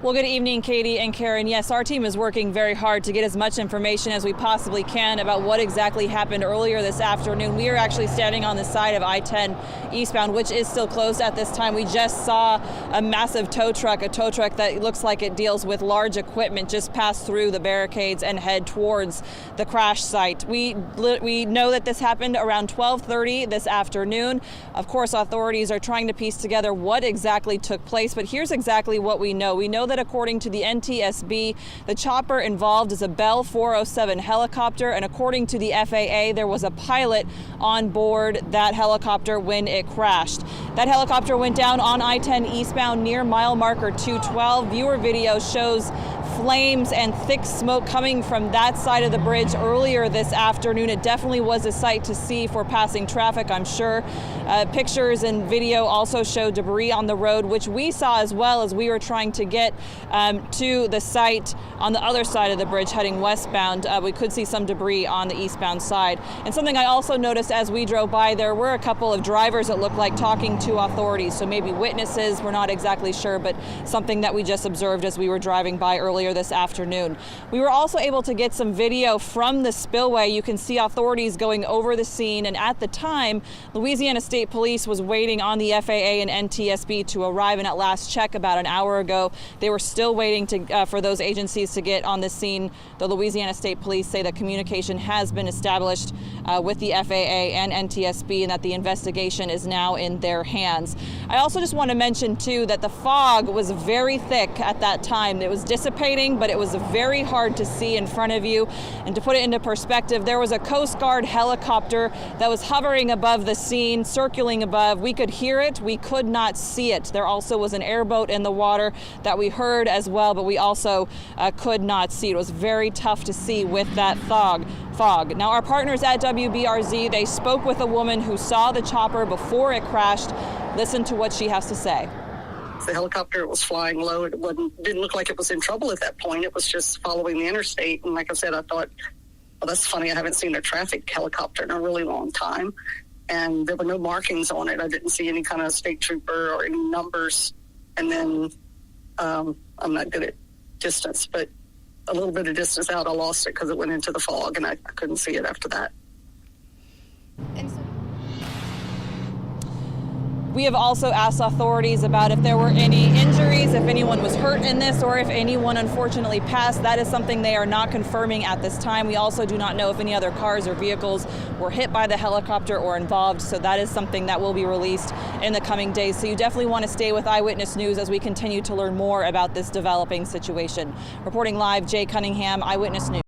Well, good evening, Katie and Karen. Yes, our team is working very hard to get as much information as we possibly can about what exactly happened earlier this afternoon. We are actually standing on the side of I-10 eastbound, which is still closed at this time. We just saw a massive tow truck, a tow truck that looks like it deals with large equipment, just pass through the barricades and head towards the crash site. We know that this happened around 12:30 this afternoon. Of course, authorities are trying to piece together what exactly took place, but here's exactly what we know. We know that according to the NTSB, the chopper involved is a Bell 407 helicopter, and according to the FAA, there was a pilot on board that helicopter when it crashed. That helicopter went down on I-10 eastbound near mile marker 212. Viewer video shows flames and thick smoke coming from that side of the bridge earlier this afternoon. It definitely was a sight to see for passing traffic, I'm sure. Pictures and video also show debris on the road, which we saw as well as we were trying to get to the site on the other side of the bridge heading westbound. We could see some debris on the eastbound side. And something I also noticed as we drove by, there were a couple of drivers that looked like talking to authorities, so maybe witnesses, we're not exactly sure, but something that we just observed as we were driving by earlier this afternoon. We were also able to get some video from the spillway. You can see authorities going over the scene, and at the time, Louisiana State Police was waiting on the FAA and NTSB to arrive, and at last check about an hour ago, they were still waiting for those agencies to get on the scene. The Louisiana State Police say that communication has been established with the FAA and NTSB and that the investigation is now in their hands. I also just want to mention too that the fog was very thick at that time. It was dissipating, but it was very hard to see in front of you. And to put it into perspective, there was a Coast Guard helicopter that was hovering above the scene, circling above. We could hear it, we could not see it. There also was an airboat in the water that we heard as well, but we also could not see. It was very tough to see with that fog. Now, our partners at WBRZ, they spoke with a woman who saw the chopper before it crashed. Listen to what she has to say. The helicopter was flying low. It didn't look like it was in trouble at that point. It was just following the interstate. And like I said, I thought, well, that's funny. I haven't seen a traffic helicopter in a really long time. And there were no markings on it. I didn't see any kind of state trooper or any numbers. And then I'm not good at distance, but a little bit of distance out, I lost it because it went into the fog, and I couldn't see it after that. We have also asked authorities about if there were any injuries, if anyone was hurt in this, or if anyone unfortunately passed. That is something they are not confirming at this time. We also do not know if any other cars or vehicles were hit by the helicopter or involved, so that is something that will be released in the coming days. So you definitely want to stay with Eyewitness News as we continue to learn more about this developing situation. Reporting live, Jay Cunningham, Eyewitness News.